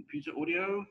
computer audio.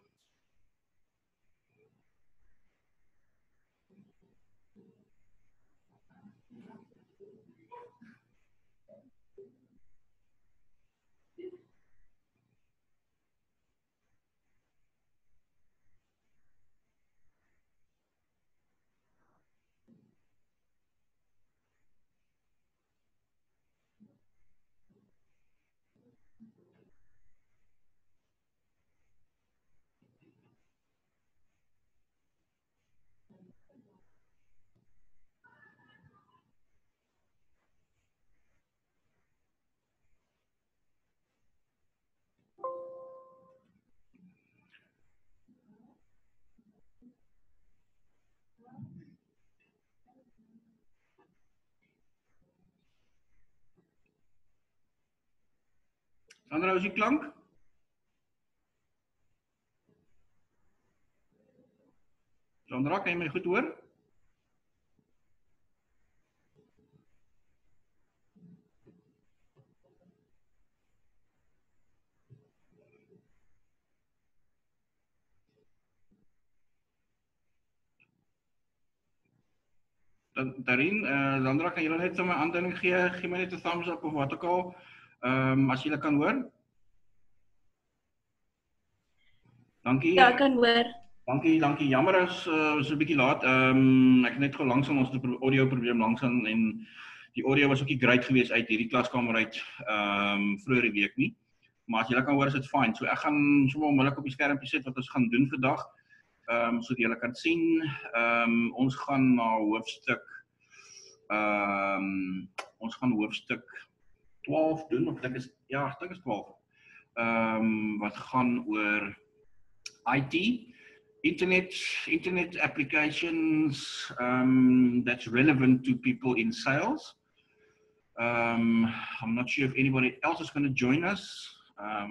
Sandra, is die klank? Sandra, kan jy my goed hoor? Daarin, Sandra, kan julle net so my aanduiding gee? Gee my net 'n thumbs up of wat ook al, as julle kan hoor. Dankie. Ja, ek kan hoor. Dankie. Jammer is so 'n bietjie laat. Ek het net gou langsaan ons audio probleem langsaan en die audio was ook nie great geweest uit hierdie klaskamer uit vroeër die week nie. Maar as julle kan hoor is dit fyn. So ek gaan sommer onmiddellik op die skermpie sit wat ons gaan doen vandag. Sodat julle kan sien. Ons gaan na hoofstuk ons gaan hoofstuk 12 doen, of ek dink is 12. Wat gaan oor IT, internet applications that's relevant to people in sales. I'm not sure if anybody else is going to join us. I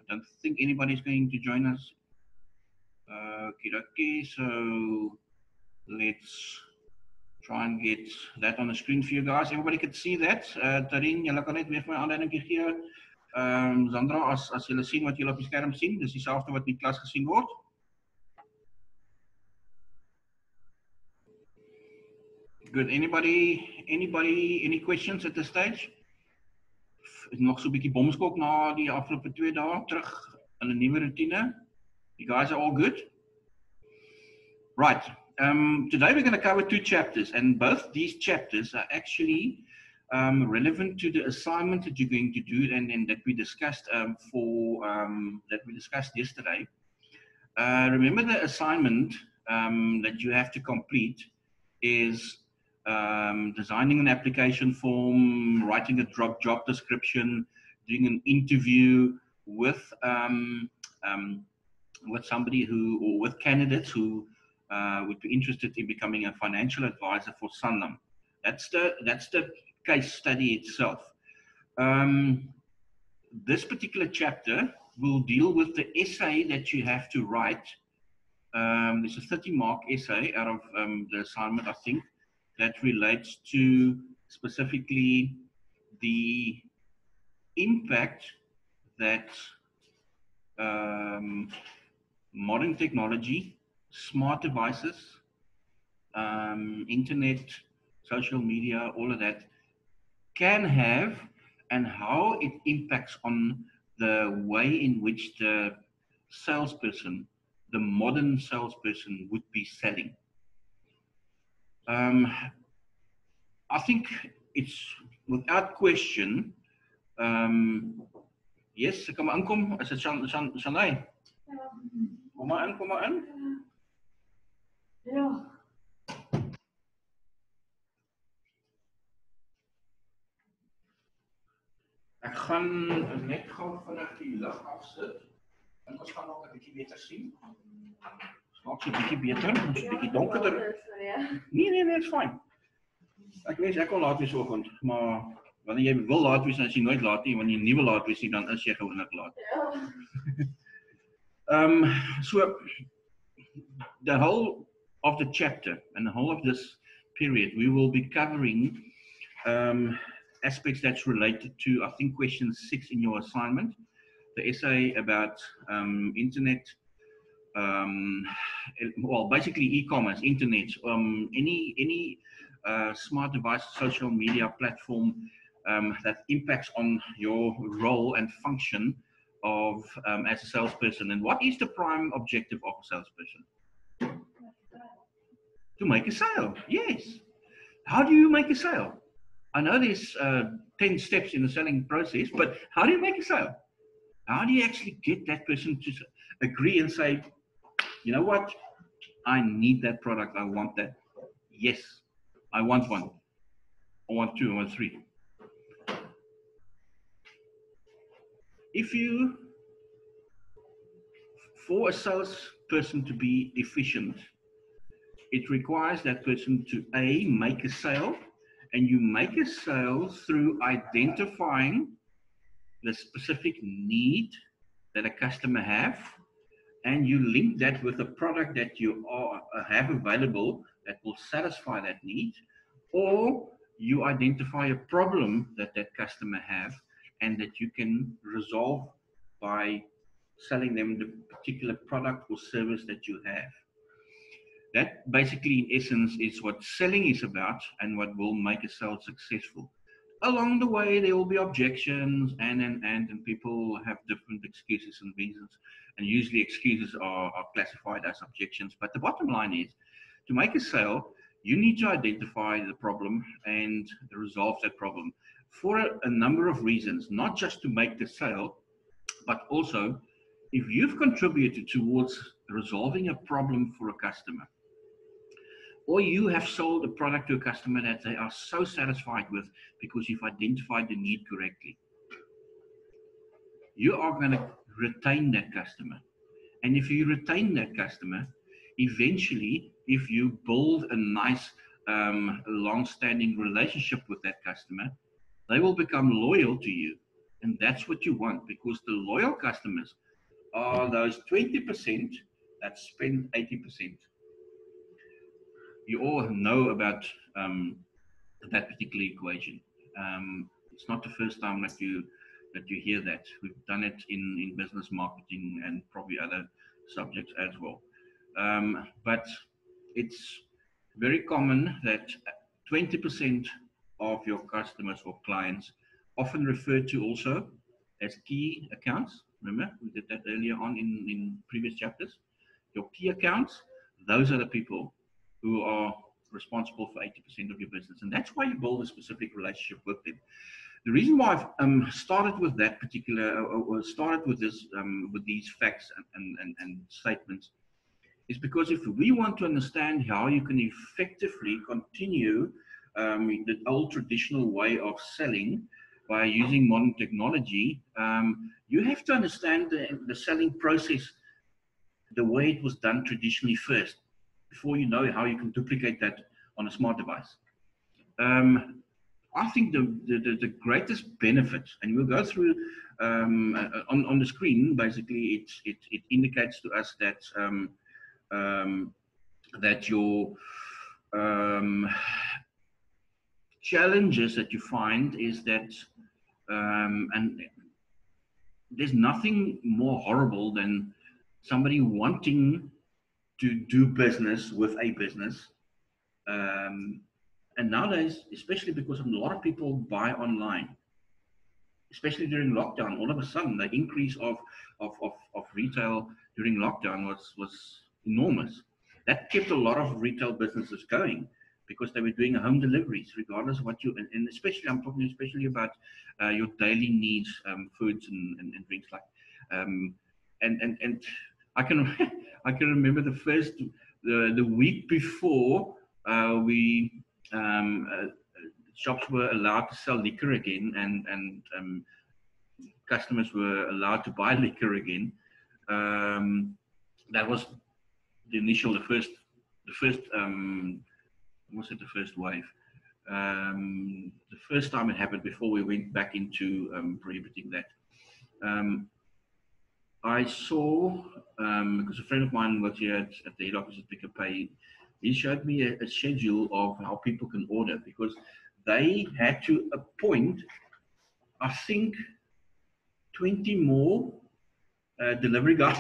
don't think anybody is going to join us. Okay, so let's try and get that on the screen for you guys. Everybody can see that. Tarin, julle kan net weer vir my aanduiding gee. Sandra, as julle sien wat julle op die skerm sien, dis dieselfde wat in die klas gesien word. Good. Any questions at this stage? Nog so 'n bietjie bomskok na die afgelope 2 dae terug in 'n nuwe routine. You guys are all good? Right. Today we're going to cover 2 chapters, and both these chapters are actually relevant to the assignment that you're going to do and that we discussed yesterday. Remember, the assignment that you have to complete is designing an application form, writing a job description, doing an interview with somebody or with candidates who would be interested in becoming a financial advisor for Sanlam. That's the case study itself. This particular chapter will deal with the essay that you have to write. There's a 30-mark essay out of the assignment, I think, that relates to specifically the impact that modern technology, smart devices, internet, social media, all of that can have, and how it impacts on the way in which the salesperson, the modern salesperson, would be selling. I think it's without question. Yes, kom maar inkom. Is dit Shanai? Kom maar in. Ja. Ek gaan net gou vinnig die lig afsit. En ons gaan ook 'n bietjie beter sien. Maak so 'n bietjie beter, ons 'n bietjie donkerder. Nee, it's fine. Ek wens ek kon laat wees vanoggend, maar wanneer jy wil laat wees, dan is jy nooit laat nie. Wanneer jy nie wil laat wees nie, dan is jy gewoonlik laat. So the whole of the chapter and the whole of this period, we will be covering aspects that's related to, I think, question 6 in your assignment. the essay about internet, well, basically e-commerce, internet, any smart device, social media platform that impacts on your role and function of as a salesperson. And what is the prime objective of a salesperson? To make a sale. Yes. How do you make a sale? I know there's 10 steps in the selling process, but how do you make a sale? How do you actually get that person to agree and say, you know what? I need that product. I want that. Yes, I want one. I want two. I want three. If you, for a salesperson to be efficient, it requires that person to A, make a sale, and you make a sale through identifying the specific need that a customer have, and you link that with a product that you have available that will satisfy that need, or you identify a problem that that customer have and that you can resolve by selling them the particular product or service that you have. That basically, in essence, is what selling is about and what will make a sale successful. Along the way, there will be objections and people have different excuses and reasons. And usually excuses are classified as objections. But the bottom line is, to make a sale, you need to identify the problem and resolve that problem for a number of reasons, not just to make the sale, but also if you've contributed towards resolving a problem for a customer, or you have sold a product to a customer that they are so satisfied with because you've identified the need correctly, you are going to retain that customer. And if you retain that customer, eventually, if you build a nice, long-standing relationship with that customer, they will become loyal to you. And that's what you want, because the loyal customers are those 20% that spend 80%. You all know about that particular equation. It's not the first time that you hear that. We've done it in business marketing and probably other subjects as well. But it's very common that 20% of your customers or clients, often referred to also as key accounts. Remember, we did that earlier on in previous chapters. Your key accounts, those are the people who are responsible for 80% of your business. And that's why you build a specific relationship with them. The reason why I've started with that particular, or started with this, with these facts and statements, is because if we want to understand how you can effectively continue the old traditional way of selling by using modern technology, you have to understand the selling process the way it was done traditionally first, before you know how you can duplicate that on a smart device. I think the greatest benefit, and we'll go through on the screen, basically it indicates to us that that your challenges that you find is that, and there's nothing more horrible than somebody wanting to do business with a business. And nowadays, especially because a lot of people buy online, especially during lockdown, all of a sudden the increase of retail during lockdown was enormous. That kept a lot of retail businesses going because they were doing home deliveries, regardless of what you, and especially, I'm talking especially about your daily needs, foods and drinks, like, and I can I can remember the week before shops were allowed to sell liquor again, and customers were allowed to buy liquor again. That was the first was it the first wave? The first time it happened before we went back into prohibiting that. I saw, because a friend of mine was here at the head office at Pick n Pay, he showed me a schedule of how people can order, because they had to appoint, I think, 20 more delivery guys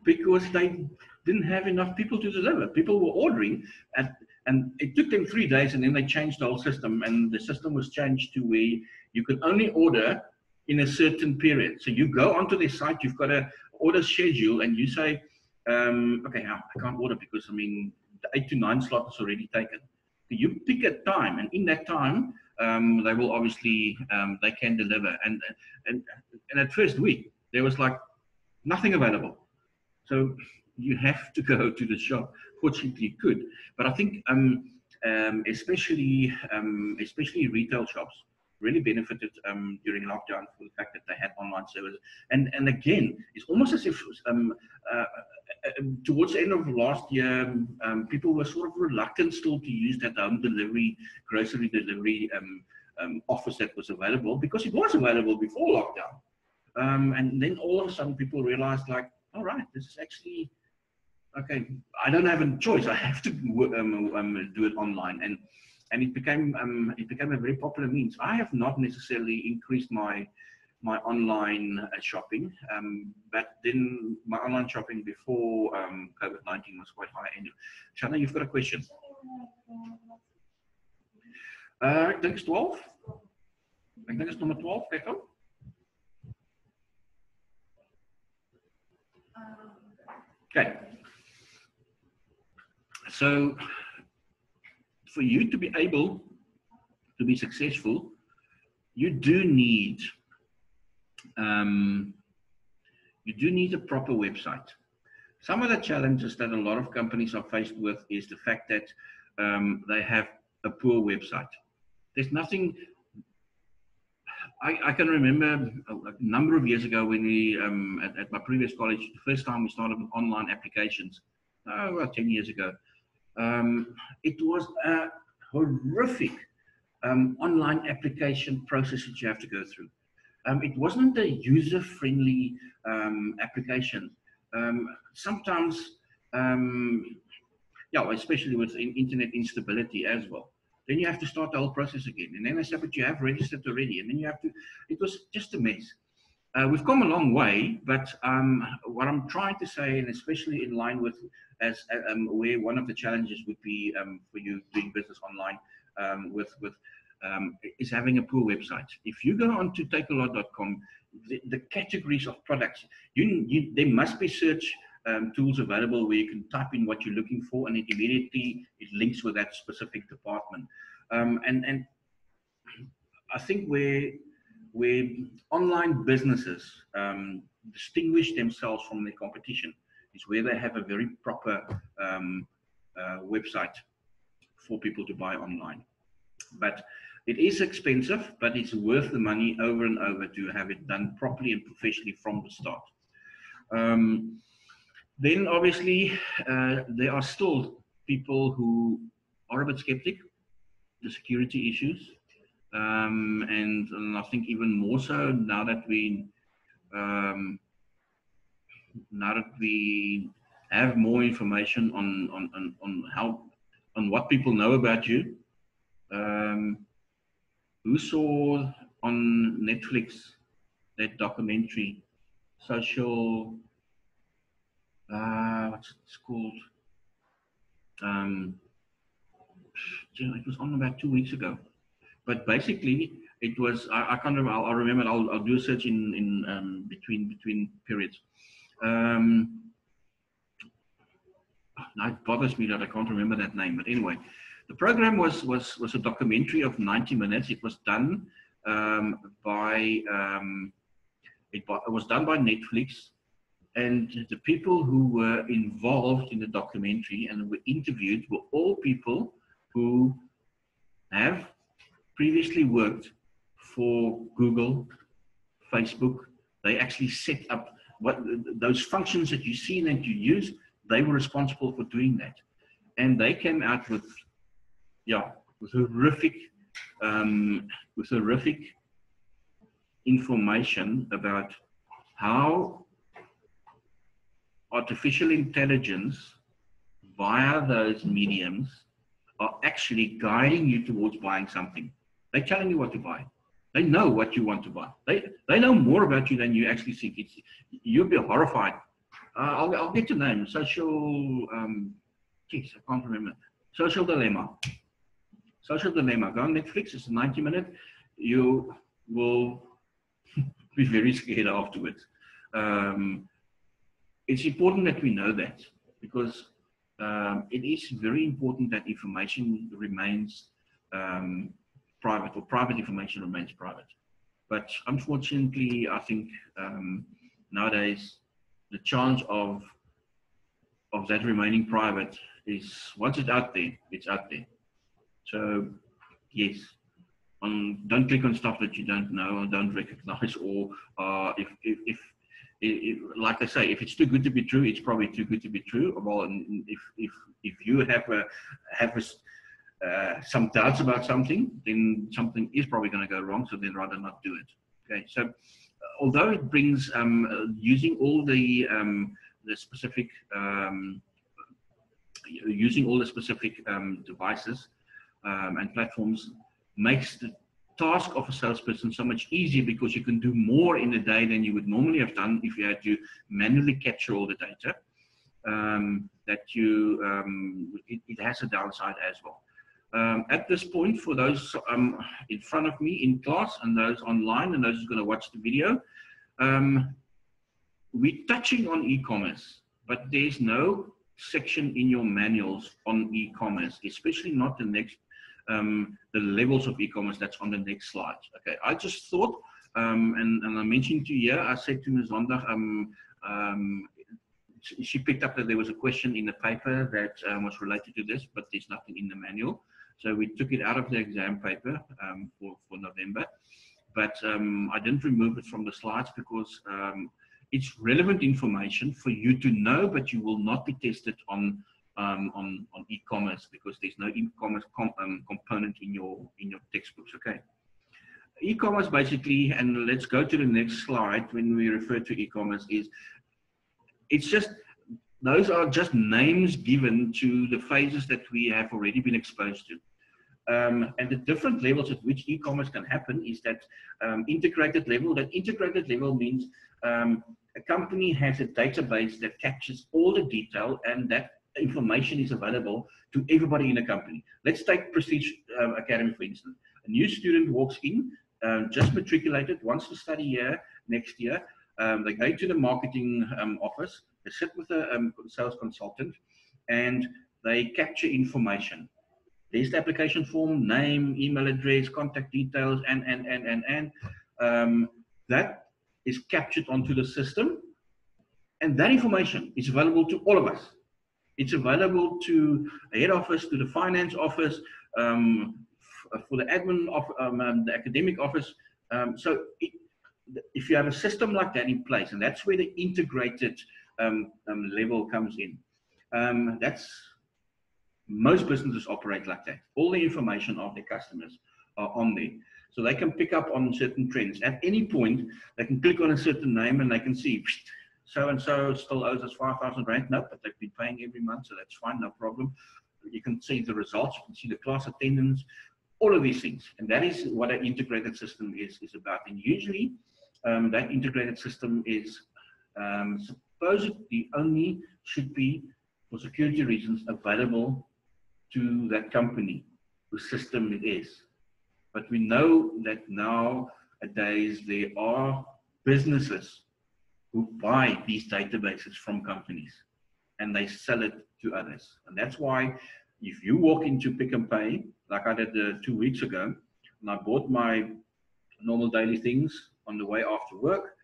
because they didn't have enough people to deliver. People were ordering, and it took them 3 days, and then they changed the whole system, and the system was changed to where you could only order in a certain period. So you go onto their site, you've got a order schedule, and you say, okay, I can't order because, I mean, the 8 to 9 slot is already taken. So you pick a time, and in that time, they will obviously, they can deliver. And at first week, there was like nothing available. So you have to go to the shop. Fortunately, you could. But I think especially retail shops really benefited during lockdown for the fact that they had online service. And again, it's almost as if towards the end of last year, people were sort of reluctant still to use that home delivery, grocery delivery office that was available, because it was available before lockdown. And then all of a sudden people realized, like, all right, this is actually, okay, I don't have a choice. I have to do it online. And it became a very popular means. I have not necessarily increased my online shopping, but then my online shopping before COVID-19 was quite high. And Shanna, you've got a question? I think it's 12. I think it's number 12, Echo. Okay. So for you to be able to be successful, you do need a proper website. Some of the challenges that a lot of companies are faced with is the fact that they have a poor website. There's nothing. I can remember a number of years ago when we, at my previous college, the first time we started with online applications, about 10 years ago, it was a horrific online application process that you have to go through. It wasn't a user-friendly application. Sometimes, yeah, especially with internet instability as well. Then you have to start the whole process again. And then I said, but you have registered already. And then you have to, it was just a mess. We've come a long way, but what I'm trying to say, and especially in line with where one of the challenges would be for you doing business online is having a poor website. If you go on to takealot.com, the categories of products, there must be search tools available where you can type in what you're looking for, and it immediately links with that specific department. And I think where online businesses distinguish themselves from their competition is where they have a very proper website for people to buy online. But it is expensive, but it's worth the money over and over to have it done properly and professionally from the start. Then obviously there are still people who are a bit skeptic, the security issues, and I think even more so now that we have more information on what people know about you. Who saw on Netflix that documentary, social? What's it called? It was on about 2 weeks ago. But basically, it was. I can't remember. I'll remember. I'll do a search in between periods. Now it bothers me that I can't remember that name. But anyway, the program was a documentary of 90 minutes. It was done by Netflix. And the people who were involved in the documentary and were interviewed were all people who have previously worked for Google, Facebook. They actually set up those functions that you see and that you use. They were responsible for doing that. And they came out with horrific information about how artificial intelligence via those mediums are actually guiding you towards buying something. They're telling you what to buy. They know what you want to buy. They know more about you than you actually think. You'll be horrified. I'll get your name. Social, geez, I can't remember. Social Dilemma. Social Dilemma. Go on Netflix. It's a 90-minute. You will be very scared afterwards. It's important that we know that, because it is very important that information remains private, or private information remains private. But unfortunately, I think nowadays the chance of that remaining private is, once it's out there, it's out there. So yes, don't click on stuff that you don't know or don't recognize, or if like I say, if it's too good to be true, it's probably too good to be true. Well, if you have some doubts about something, then something is probably going to go wrong. So then rather not do it. Okay. So although it brings using all the specific devices and platforms makes the task of a salesperson so much easier, because you can do more in a day than you would normally have done if you had to manually capture all the data. It has a downside as well. At this point, for those in front of me in class and those online and those who are going to watch the video, we're touching on e-commerce, but there's no section in your manuals on e-commerce, especially not the next the levels of e-commerce that's on the next slide. Okay, I just thought, and I mentioned to you, I said to Ms. Zondag, she picked up that there was a question in the paper that was related to this, but there's nothing in the manual. So we took it out of the exam paper for November, but I didn't remove it from the slides because it's relevant information for you to know, but you will not be tested on e-commerce, because there's no e-commerce component in your textbooks. Okay, e-commerce basically, and let's go to the next slide when we refer to e-commerce, it's just, those are just names given to the phases that we have already been exposed to. And the different levels at which e-commerce can happen is that integrated level. That integrated level means a company has a database that captures all the detail, and that information is available to everybody in a company. Let's take Prestige Academy, for instance. A new student walks in, just matriculated, wants to study here next year. They go to the marketing office, they sit with a sales consultant, and they capture information. There's the application form, name, email address, contact details, and that is captured onto the system, and that information is available to all of us. It's available to the head office, to the finance office, for the admin of the academic office. So if you have a system like that in place, and that's where the integrated level comes in, most businesses operate like that. All the information of their customers are on there. So they can pick up on certain trends. At any point, they can click on a certain name and they can see, so-and-so still owes us 5,000 Rand. No, but they've been paying every month, so that's fine, no problem. You can see the results, you can see the class attendance, all of these things. And that is what an integrated system is about. And usually, that integrated system is supposedly only should be, for security reasons, available to that company whose system it is. But we know that nowadays there are businesses who buy these databases from companies and they sell it to others. And that's why if you walk into Pick n Pay, like I did 2 weeks ago, and I bought my normal daily things on the way after work,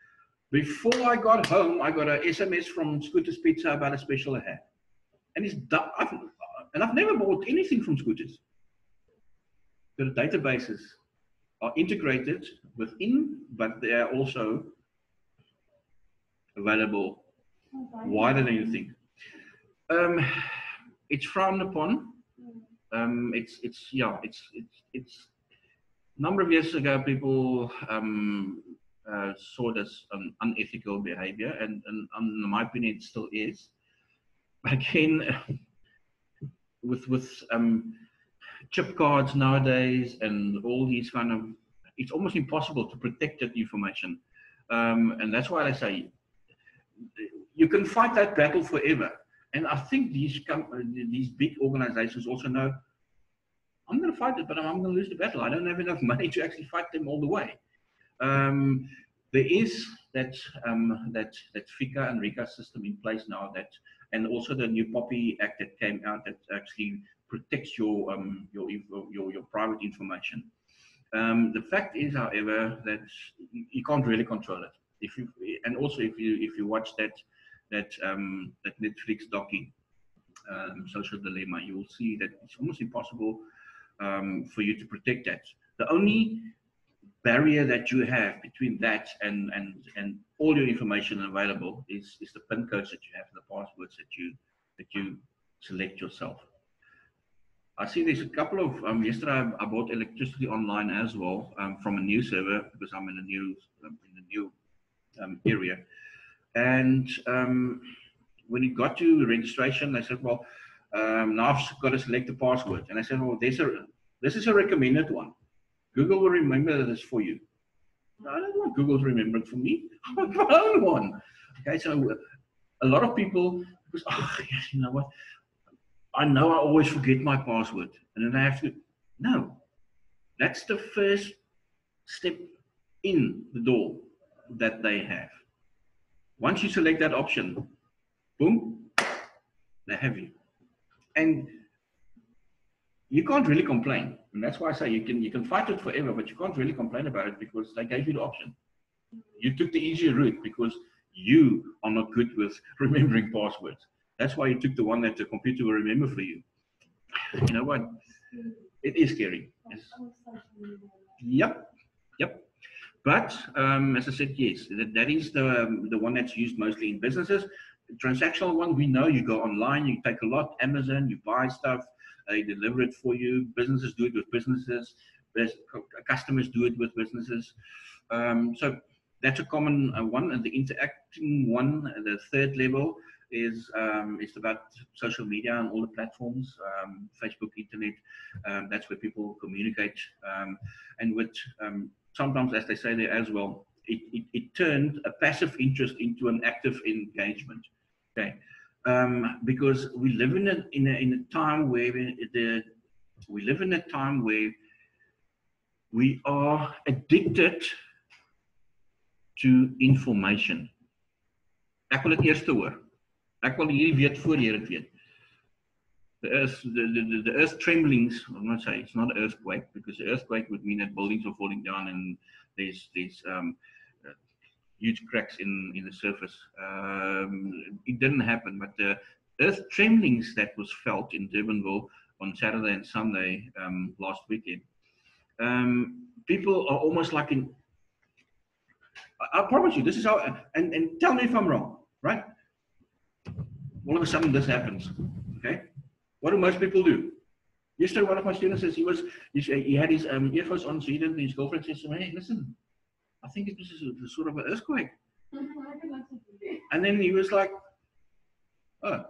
before I got home, I got an SMS from Scooters Pizza about a special I had. And I've never bought anything from Scooters. The databases are integrated within, but they are also available wider than you think. It's frowned upon. It's a number of years ago, people saw this unethical behavior, and in my opinion, it still is. Again, with chip cards nowadays and all these kind of it's almost impossible to protect that information. And that's why I say you can fight that battle forever. And I think these big organizations also know, I'm going to fight it, but I'm going to lose the battle. I don't have enough money to actually fight them all the way. There is that FICA and RICA system in place now, and also the new POPI Act that came out that actually protects your private information. The fact is, however, that you can't really control it. If you watch that Netflix docu, Social Dilemma, you will see that it's almost impossible for you to protect that. The only barrier that you have between that and all your information available is the PIN codes that you have, the passwords that you select yourself. I see there's a couple of yesterday I bought electricity online as well from a new server because I'm in a new area, and when it got to registration, they said, well, now I've got to select the password, and I said, well, this is a recommended one. Google will remember this for you. No, I don't want Google to remember it for me. I want my own one. Okay, so a lot of people, because, oh, yes, you know what? I know I always forget my password, and then I have to. No, that's the first step in the door that they have. Once you select that option, boom, they have you, and you can't really complain. And that's why I say you can fight it forever, but you can't really complain about it because they gave you the option. You took the easier route because you are not good with remembering passwords. That's why you took the one that the computer will remember for you. You know what? It is scary. Yep. But as I said, yes, that is the one that's used mostly in businesses. The transactional one, we know you go online, you take a lot, Amazon, you buy stuff, they deliver it for you. Businesses do it with businesses. Customers do it with businesses. So that's a common one. And the interacting one, the third level, is about social media and all the platforms, Facebook, internet. That's where people communicate. And with sometimes, as they say there as well, it turned a passive interest into an active engagement. Okay, because we live in a time where we are addicted to information. Ek wil dit eerste hoor. Ek wil hierdie weet voor jy dit weet. The earth tremblings, I'm not saying it's not an earthquake, because the earthquake would mean that buildings are falling down and there's huge cracks in the surface. It didn't happen, but the earth tremblings that was felt in Durbanville on Saturday and Sunday last weekend, people are almost like in, I promise you, this is how, and tell me if I'm wrong, right? All of a sudden this happens, okay? What do most people do? Yesterday, one of my students says he had his earphones on, so he didn't, his girlfriend says to him, hey, listen, I think it was a sort of an earthquake. And then he was like, oh,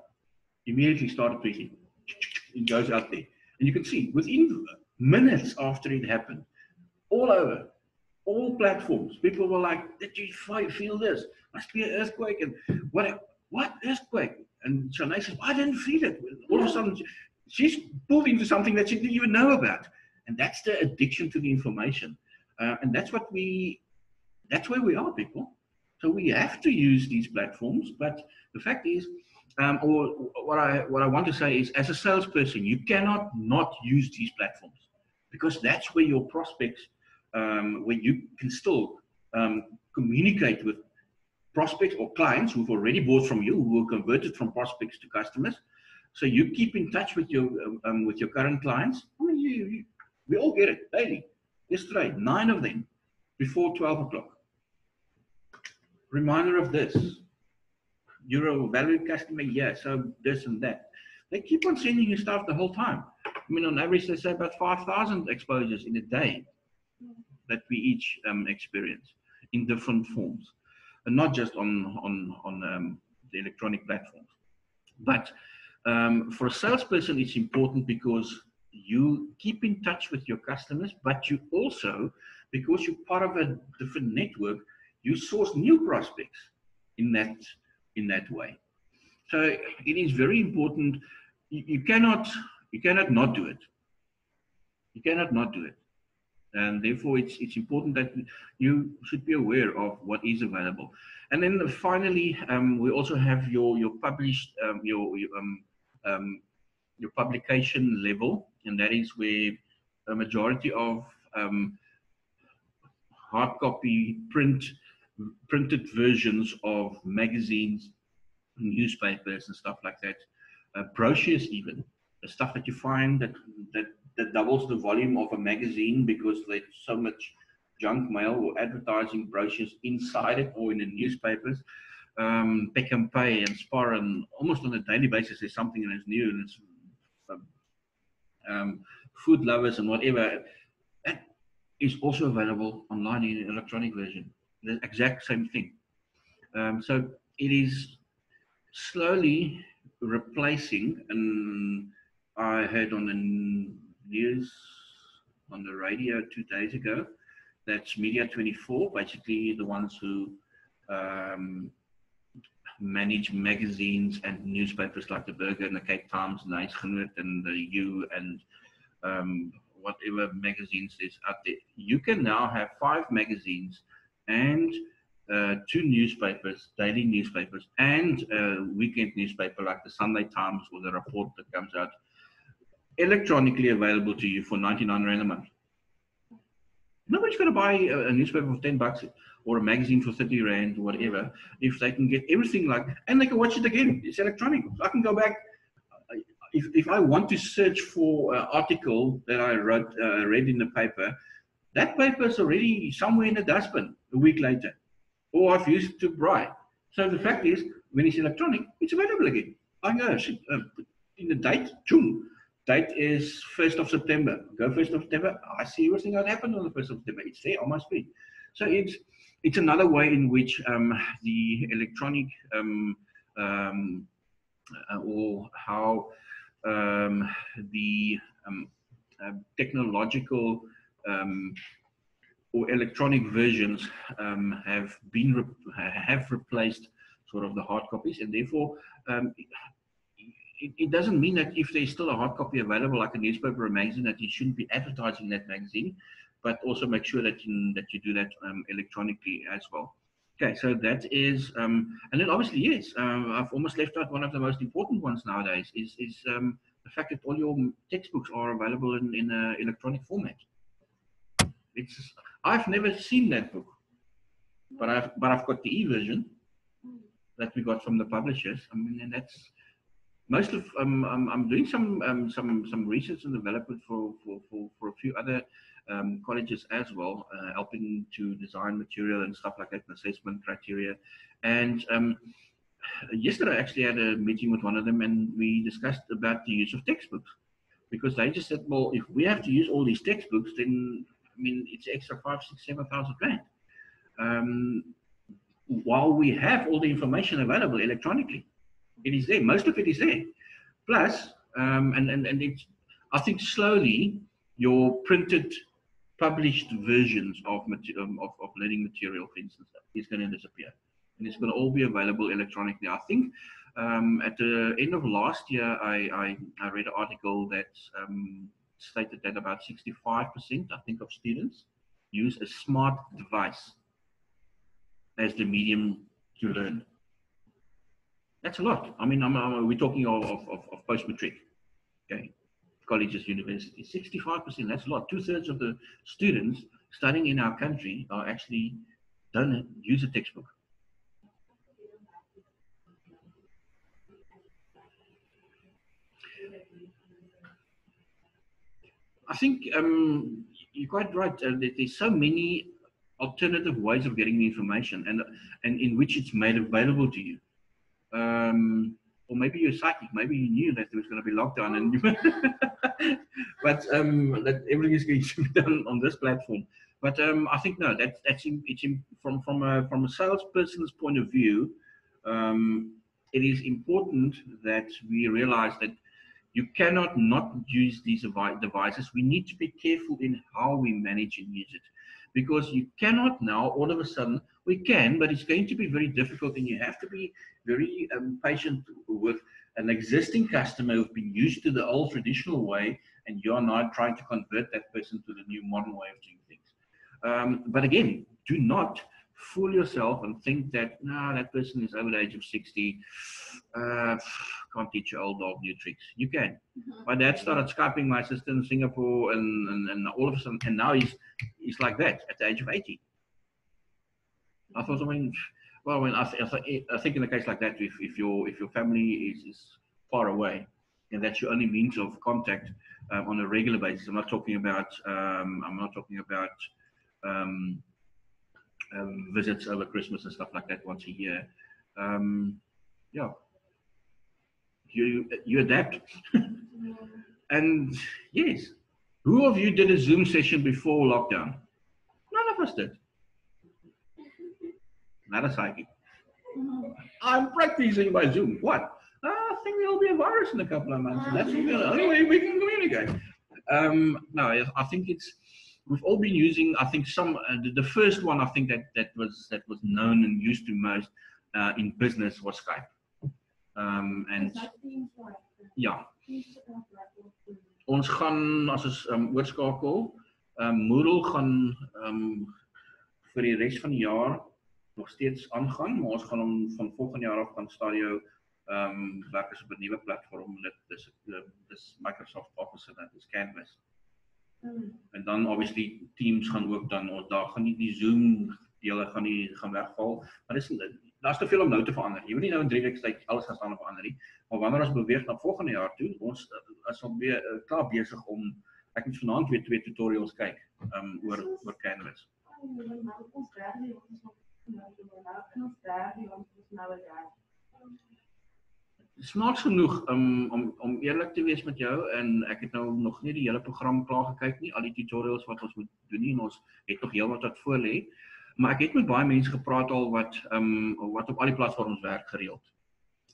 immediately started tweeting. He goes out there. And you can see, within minutes after it happened, all over, all platforms, people were like, did you feel this? Must be an earthquake. And what earthquake? And Shanae says, I didn't feel it. All of a sudden, she's pulled into something that she didn't even know about. And that's the addiction to the information. And that's where we are, people. So we have to use these platforms. But the fact is, or what I want to say is, as a salesperson, you cannot not use these platforms, because that's where your prospects, where you can still communicate with prospects or clients who've already bought from you, who are converted from prospects to customers. So you keep in touch with your current clients. I mean, we all get it daily. Yesterday, 9 of them before 12 o'clock. Reminder of this. You're a valued customer, yeah, so this and that. They keep on sending you stuff the whole time. I mean, on average, they say about 5,000 exposures in a day that we each experience in different forms. And not just on the electronic platforms. But for a salesperson, it's important because you keep in touch with your customers, but you also because you're part of a different network, you source new prospects in that way. So it is very important. You cannot not do it. You cannot not do it. And therefore it's important that you should be aware of what is available. And then finally, we also have your published your publication level, and that is where a majority of hard copy printed versions of magazines, newspapers and stuff like that, brochures, even the stuff that you find that doubles the volume of a magazine because there's so much junk mail or advertising brochures inside it, or in the newspapers. Pick and Pay and Spar, and almost on a daily basis there's something that is new, and it's Food Lovers and whatever. That is also available online in electronic version. The exact same thing. So it is slowly replacing, and I heard on the news, on the radio 2 days ago, that's Media 24, basically the ones who manage magazines and newspapers like the Burger and the Cape Times and the Huisgenoot and the U and whatever magazines is out there. You can now have 5 magazines and 2 newspapers, daily newspapers, and a weekend newspaper like the Sunday Times or the Report that comes out, electronically available to you for 99 Rand a month. Nobody's going to buy a newspaper for 10 bucks or a magazine for 30 Rand or whatever if they can get everything and they can watch it again. It's electronic. I can go back. If I want to search for an article that I read in the paper, that paper is already somewhere in the dustbin a week later, or I've used it to braille. So the fact is, when it's electronic, it's available again. I go in the date, date is 1st of September. Go 1st of September, I see everything that happened on the 1st of September. It's there on my screen. So it's another way in which the electronic or how the technological or electronic versions have replaced sort of the hard copies, and therefore it doesn't mean that if there's still a hard copy available, like a newspaper or a magazine, that you shouldn't be advertising that magazine, but also make sure that you do that electronically as well. Okay, so that is, and then obviously, yes, I've almost left out one of the most important ones nowadays is the fact that all your textbooks are available in an electronic format. I've never seen that book, but I've got the e-version that we got from the publishers. I mean, and that's most of. I'm doing some research and development for a few other colleges as well, helping to design material and stuff like that, and assessment criteria. And yesterday I actually had a meeting with one of them, and we discussed about the use of textbooks, because they just said, well, if we have to use all these textbooks, then I mean, it's extra 5,000, 6,000, 7,000 rand. While we have all the information available electronically, it is there. Most of it is there. Plus, and it's, I think slowly your printed, published versions of learning material, for instance, is going to disappear, and it's going to all be available electronically. I think at the end of last year, I read an article that stated that about 65%, I think, of students use a smart device as the medium to learn. That's a lot. I mean, we're talking of post-matric, okay, colleges, universities. 65%, that's a lot. 2/3 of the students studying in our country are actually don't use a textbook. I think you're quite right. There's so many alternative ways of getting the information, and in which it's made available to you. Or maybe you're psychic. Maybe you knew that there was going to be lockdown, and but that everything is going to be done on this platform. But I think no, from a salesperson's point of view, it is important that we realize that you cannot not use these devices. We need to be careful in how we manage and use it, because you cannot now all of a sudden, we can, but it's going to be very difficult, and you have to be very patient with an existing customer who've been used to the old traditional way, and you're now trying to convert that person to the new modern way of doing things. But again, do not fool yourself and think that, no, that person is over the age of 60, can't teach your old dog new tricks. You can. My dad started Skyping my sister in Singapore, and all of a sudden, and now he's like that at the age of 80. I thought, I think in a case like that, if your family is far away, and that's your only means of contact on a regular basis. I'm not talking about visits over Christmas and stuff like that once a year. Yeah, you adapt. And yes, who of you did a Zoom session before lockdown? None of us did. Not a psychic. I'm practicing by Zoom. What? I think there'll be a virus in a couple of months. And that's the only way we can communicate. No, I think we've all been using. I think the first one I think that was known and used to most in business was Skype. And ja, ons gaan as ons oorskakel, Moodle gaan vir die res van die jaar nog steeds aangaan, maar ons gaan hom van volgende jaar af gaan stadio werk as op 'n nuwe platform. Dit is Microsoft Office en dit is Canvas. En dan obviously Teams gaan ook dan, daar gaan nie die Zoom dele gaan wegval, maar daar's te veel om nou te verander. Jy moet nie nou in 3 weke tyd alles gaan staan op verander nie, maar wanneer ons beweeg na volgende jaar toe, ons is al weer klaar besig om, ek moet vanaand weer 2 tutorials kyk oor Canvas. Snaaks genoeg, om eerlik te wees met jou, en ek het nou nog nie die hele program klaar gekyk nie, al die tutorials wat ons moet doen nie, en ons het nog heel wat voor lê, maar ek het met baie mense gepraat al wat op al die platforms werk gereeld.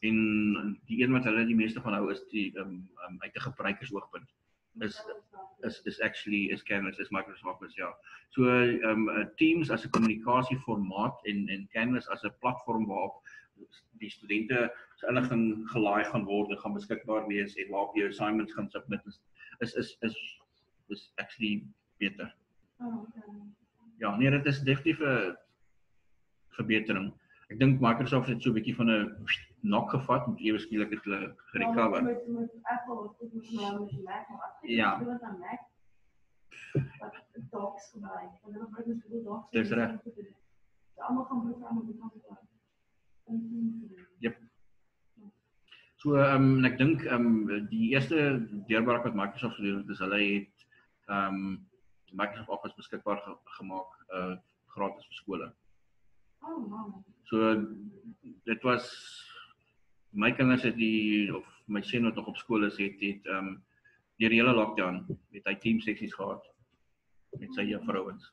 En die een wat hulle die meeste van hou is die uit 'n gebruikersoogpunt. Is Canvas, is Microsoft Office, ja. So Teams as 'n kommunikasieformaat en Canvas as 'n platform waarop die studente se inligting gelaai gaan word en gaan beskikbaar wees en waarop jy assignments gaan submit is actually beter. Ja, nee, dit is definitief 'n verbetering. Ek dink Microsoft het so 'n bietjie van 'n knock gevat en ewe skielik het hulle gerecover. Met Apple het ons nou met die Mac, maar ek ja. Wat dan Mac? Wat Docs gebruik. En dan gebruik ons Google Docs. Dis reg. Almal gaan programme gebruik. Yep. So ek dink die eerste deurbraak wat Microsoft gedoen het, is hulle het Microsoft Office beskikbaar gemaak gratis vir skole. Oh, wow. So dit was my kinders het of my seun wat nog op skool is het deur die hele lockdown het hy team seksies gehad met sy juffrouens.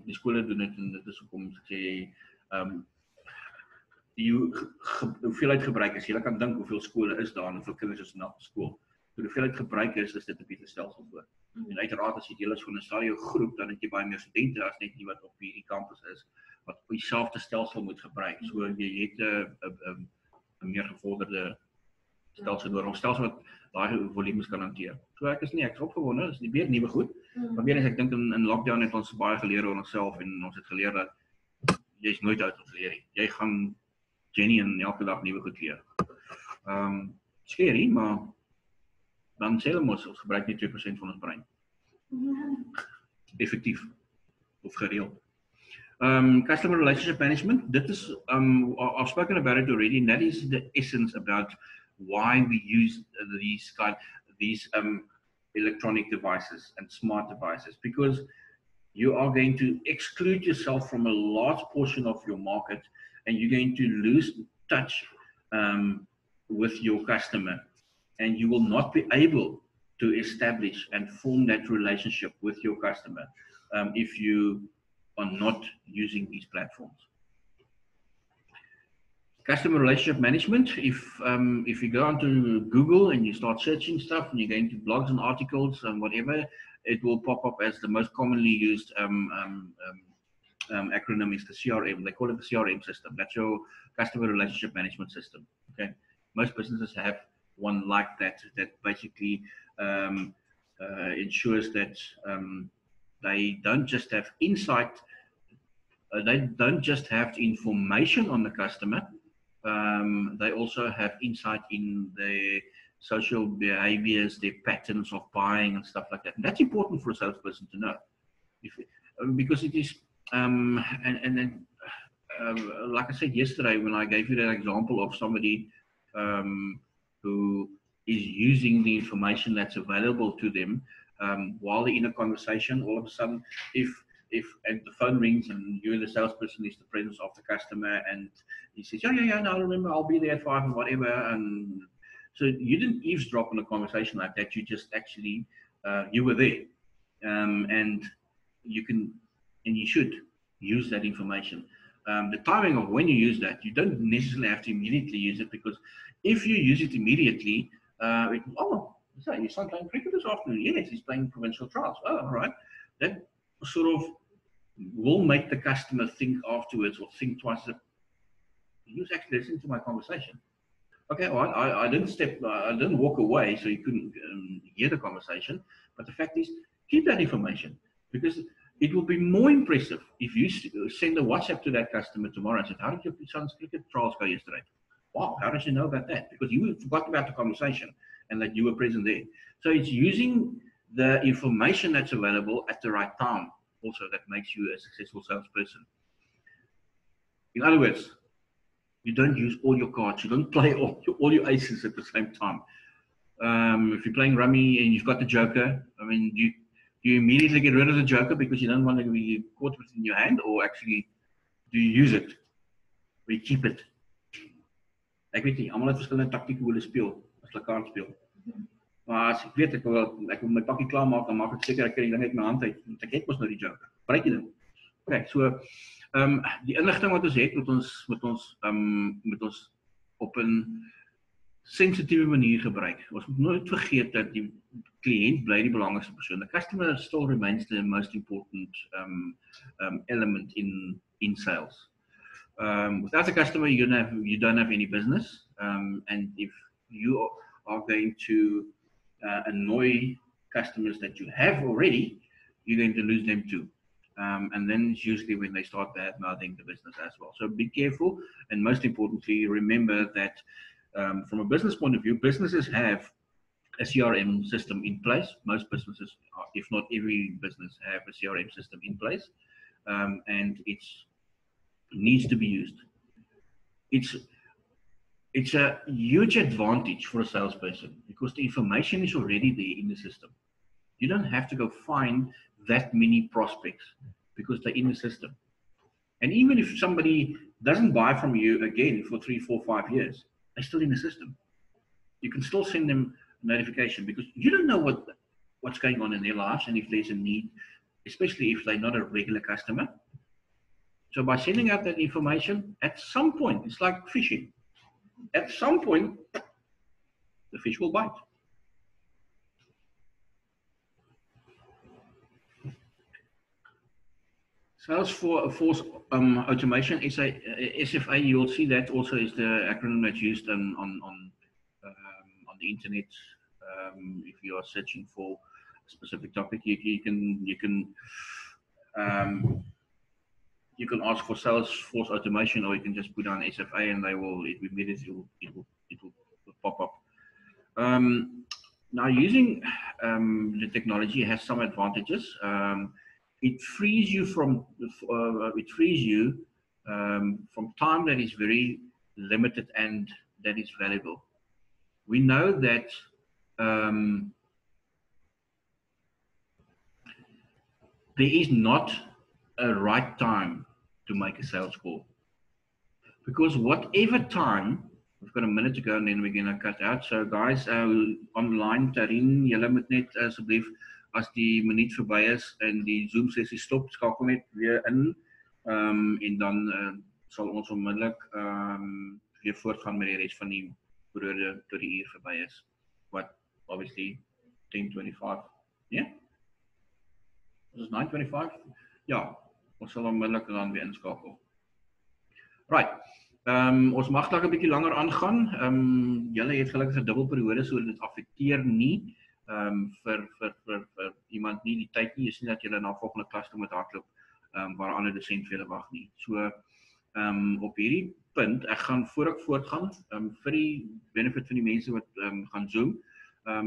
Die skole doen dit en dit is hoekom sê die hoeveelheid gebruik is. Jy kan dink hoeveel skole is daar en hoeveel kinders is na skool. So die hoeveelheid gebruik is dit 'n bietjie stelsel voor. En uiteraard as jy deel is van 'n stadio groep, dan het jy baie meer studente as net die wat op hierdie kampus is wat op dieselfde stelsel moet gebruik. So jy het 'n meer gevorderde stelsel nodig, 'n stelsel wat daai volumes kan hanteer. So ek is opgewonde, dis nie weer nuwe goed. Maar weer eens ek dink in lockdown het ons baie geleer oor onsself en ons het geleer dat jy's nooit uit om te leer nie. Jy gaan genuine elke dag nuwe goed leer. Scary, maar dan sê ons gebruik nie 2% van ons brein. Effektief of gereeld. Customer relationship management, that is, I've spoken about it already, and that is the essence about why we use these electronic devices and smart devices, because you are going to exclude yourself from a large portion of your market, and you're going to lose touch with your customer, and you will not be able to establish and form that relationship with your customer if you are not using these platforms. Customer relationship management. If you go onto Google and you start searching stuff and you go into blogs and articles and whatever, it will pop up as the most commonly used acronym is the CRM. They call it the CRM system. That's your customer relationship management system. Okay, most businesses have one like that. That basically ensures that they don't just have insight. They don't just have information on the customer. They also have insight in their social behaviors, their patterns of buying and stuff like that. And that's important for a salesperson to know, because it is. And then, like I said yesterday, when I gave you that example of somebody who is using the information that's available to them while they're in a conversation, all of a sudden, if and the phone rings and you, the salesperson, is the presence of the customer, and he says, yeah, no, I remember, I'll be there at 5 and whatever, and so you didn't eavesdrop on a conversation like that. You just actually you were there, and you can and you should use that information. The timing of when you use that, you don't necessarily have to immediately use it, because if you use it immediately, so your son playing cricket this afternoon? Yes, he's playing provincial trials. Oh, all right. That sort of will make the customer think afterwards, or think twice. He was actually listening to my conversation. Okay, well, I didn't walk away so you couldn't hear the conversation. But the fact is, keep that information, because it will be more impressive if you send a WhatsApp to that customer tomorrow and say, how did your son's cricket trials go yesterday? Wow, how did you know about that? Because you forgot about the conversation and that you were present there. So it's using the information that's available at the right time also that makes you a successful salesperson. In other words, you don't use all your cards. You don't play all your aces at the same time. If you're playing rummy and you've got the joker, I mean, you immediately get rid of the joker because you don't want to be caught within your hand, or actually do you use it? Or you keep it? Ek weet nie, almal het verskillende taktieke hoe hulle speel as hulle kaart speel. Maar as ek weet ek wil my pakkie klaar maak, dan maak ek seker ek kry die ding uit my hand uit, want ek het mos nou die joker. Gebruik jy dit? Okay, so die inligting wat ons het, moet ons op 'n sensitiewe manier gebruik. Ons moet nooit vergeet dat die cliënt bly die belangrikste persoon. The customer still remains the most important element in sales. Without the customer, you don't have any business. And if you are going to annoy customers that you have already, you're going to lose them too. And then it's usually when they start bad-mouthing the business as well. So be careful, and most importantly, remember that from a business point of view, businesses have a CRM system in place. Most businesses, if not every business, have a CRM system in place, and it needs to be used. It's a huge advantage for a salesperson because the information is already there in the system. You don't have to go find that many prospects because they're in the system. And even if somebody doesn't buy from you again for 3, 4, 5 years, they're still in the system. You can still send them a notification because you don't know what's going on in their lives and if there's a need, especially if they're not a regular customer. So by sending out that information, at some point, it's like fishing. At some point, the fish will bite. Salesforce automation is a SFA. You will see that also is the acronym that's used on the internet. If you are searching for a specific topic, you can ask for Salesforce automation, or you can just put on SFA, and it will pop up. Now, using the technology has some advantages. It frees you from time that is very limited and that is valuable. We know that there is not a right time to make a sales call, because whatever time, we've got a minute to go and then we're going to cut out. So guys, online, Tarin, julle moet net asseblief as die minuut verby is en die Zoom sessie stop, skakel net weer in en dan sal ons onmiddellik weer voortgaan met die res van die periode tot die uur verby is. Wat obviously 10:25, nee? Is dit 9:25? Ja, ons sal onmiddellik dan weer inskakel. Right. Ons mag dalk 'n bietjie langer aangaan. Julle het gelukkig 'n dubbelperiode, so dit affekteer nie vir iemand nie die tyd nie. Is nie dat julle na volgende klas toe moet hardloop waar 'n ander dosent vir julle wag nie. So op hierdie punt, ek gaan voor ek voortgaan vir die benefit van die mense wat gaan Zoom.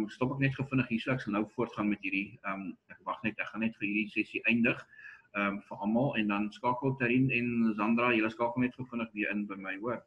Stop ek net gevindig hier, so ek sal nou voortgaan met hierdie ek gaan net vir hierdie sessie eindig vir almal en dan skakel Tarin en Sandra, julle skakel net gevindig weer in by my, hoor.